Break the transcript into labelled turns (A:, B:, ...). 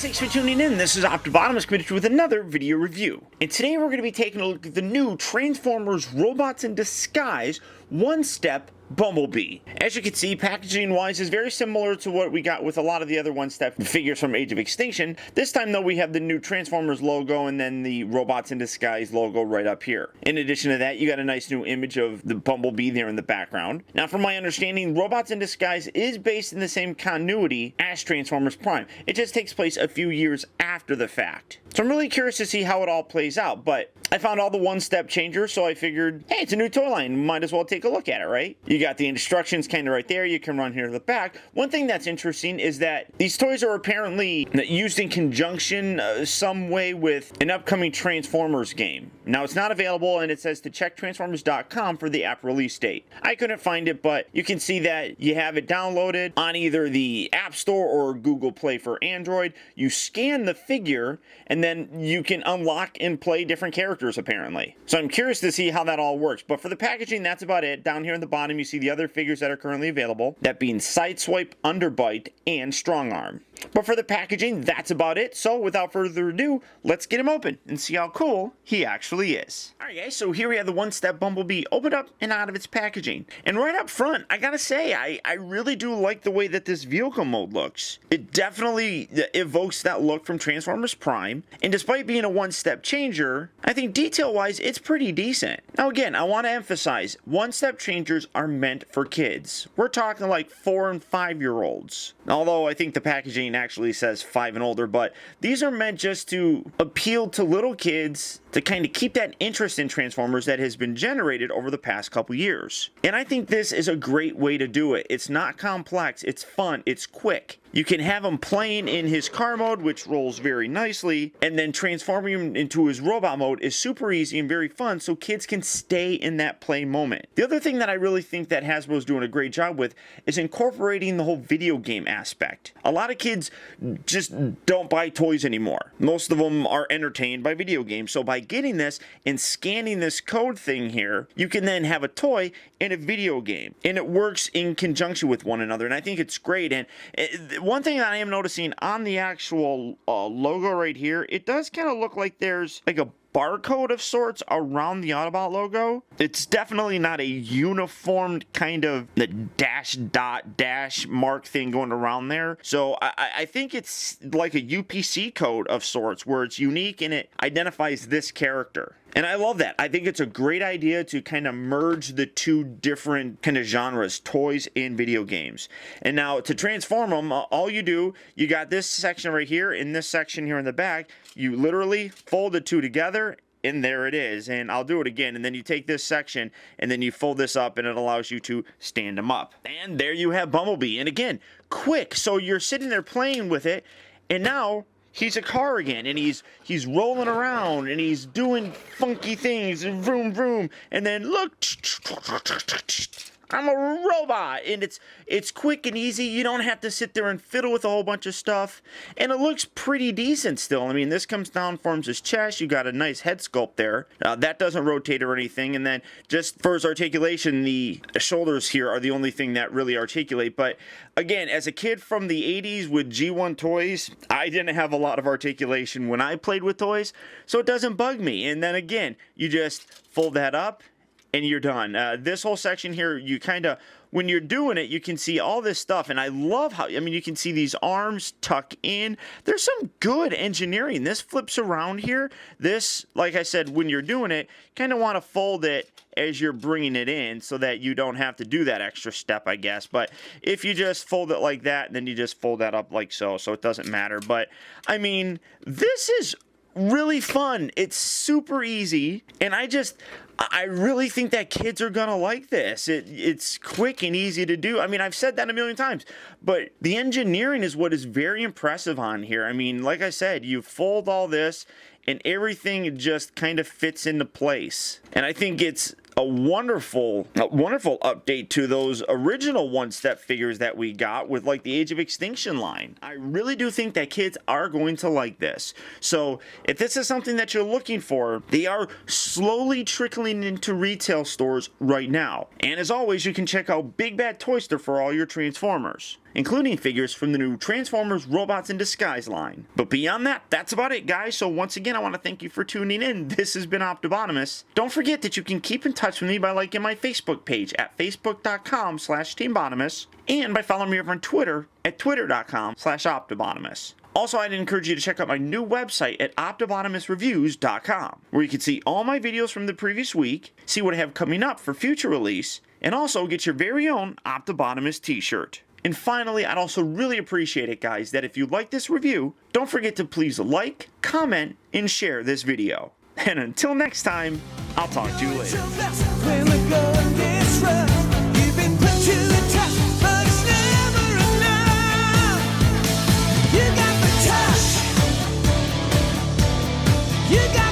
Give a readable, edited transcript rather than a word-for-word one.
A: thanks for tuning in. This is OPTIBOTIMUS coming at you with another video review. And today we're going to be taking a look at the new Transformers Robots in Disguise one-step Bumblebee. As you can see, packaging-wise is very similar to what we got with a lot of the other one-step figures from Age of Extinction. This time, though, we have the new Transformers logo and then the Robots in Disguise logo right up here. In addition to that, you got a nice new image of the Bumblebee there in the background. Now, from my understanding, Robots in Disguise is based in the same continuity as Transformers Prime. It just takes place a few years after the fact. So I'm really curious to see how it all plays out, but I found all the one-step changers, so I figured, hey, it's a new toy line, might as well take a look at it, right? You got the instructions kind of right there, you can run here to the back. One thing that's interesting is that these toys are apparently used in conjunction some way with an upcoming Transformers game. Now, it's not available, and it says to check Transformers.com for the app release date. I couldn't find it, but you can see that you have it downloaded on either the App Store or Google Play for Android. You scan the figure, and then you can unlock and play different characters, apparently. So I'm curious to see how that all works. But for the packaging, that's about it. Down here in the bottom, you see the other figures that are currently available, that being Sideswipe, Underbite, and Strongarm. But for the packaging, that's about it. So without further ado, let's get him open and see how cool he actually is. Alright guys, so here we have the one-step Bumblebee opened up and out of its packaging. And right up front, I gotta say, I really do like the way that this vehicle mode looks. It definitely evokes that look from Transformers Prime. And despite being a one-step changer, I think detail-wise, it's pretty decent. Now again, I want to emphasize, one-step changers are meant for kids. We're talking like 4 and 5-year-olds. Although I think the packaging actually says 5 and older, but these are meant just to appeal to little kids to kind of keep that interest in Transformers that has been generated over the past couple years. And I think this is a great way to do it. It's not complex, it's fun, it's quick. You can have him playing in his car mode, which rolls very nicely, and then transforming him into his robot mode is super easy and very fun, so kids can stay in that play moment. The other thing that I really think that Hasbro's doing a great job with is incorporating the whole video game aspect. A lot of kids just don't buy toys anymore. Most of them are entertained by video games, so by getting this and scanning this code thing here, you can then have a toy and a video game, and it works in conjunction with one another, and I think it's great. And one thing that I am noticing on the actual logo right here, it does kind of look like there's like a barcode of sorts around the Autobot logo. It's definitely not a uniformed kind of the dash dot dash mark thing going around there. So I think it's like a UPC code of sorts where it's unique and it identifies this character. And I love that. I think it's a great idea to kind of merge the two different kind of genres, toys and video games. And now to transform them, all you do, you got this section right here, in this section here in the back, you literally fold the two together, and there it is. And I'll do it again. And then you take this section and then you fold this up and it allows you to stand them up. And there you have Bumblebee. And again, quick. So you're sitting there playing with it, and now he's a car again, and he's rolling around, and he's doing funky things, and vroom vroom, and then look, I'm a robot, and it's quick and easy. You don't have to sit there and fiddle with a whole bunch of stuff, and it looks pretty decent still. I mean, this comes down, forms his chest. You got a nice head sculpt there. That doesn't rotate or anything, and then just for his articulation, the shoulders here are the only thing that really articulate. But again, as a kid from the 80s with G1 toys, I didn't have a lot of articulation when I played with toys, so it doesn't bug me. And then again, you just fold that up, and you're done. This whole section here, you kind of, when you're doing it, you can see all this stuff, and I love how, I mean, you can see these arms tuck in. There's some good engineering. This flips around here. This, like I said, when you're doing it, kind of want to fold it as you're bringing it in so that you don't have to do that extra step, I guess. But if you just fold it like that, then you just fold that up like so it doesn't matter. But, I mean, this is really fun. It's super easy, and I really think that kids are gonna like this. It's quick and easy to do. I mean, I've said that a million times, but the engineering is what is very impressive on here. I mean, like I said, you fold all this and everything just kind of fits into place. And I think it's a wonderful update to those original one-step figures that we got with like the Age of Extinction line. I really do think that kids are going to like this. So if this is something that you're looking for, they are slowly trickling into retail stores right now. And as always, you can check out Big Bad Toyster for all your Transformers. including figures from the new Transformers Robots in Disguise line. But beyond that, that's about it, guys. So once again, I want to thank you for tuning in. This has been OPTIBOTIMUS. Don't forget that you can keep in touch with me by liking my Facebook page at facebook.com/TeamBotimus and by following me over on Twitter at twitter.com/OPTIBOTIMUS. Also, I'd encourage you to check out my new website at OPTIBOTIMUSreviews.com, where you can see all my videos from the previous week, see what I have coming up for future release, and also get your very own OPTIBOTIMUS t-shirt. And finally, I'd also really appreciate it, guys, that if you like this review, don't forget to please like, comment, and share this video. And until next time, I'll talk to you later. You got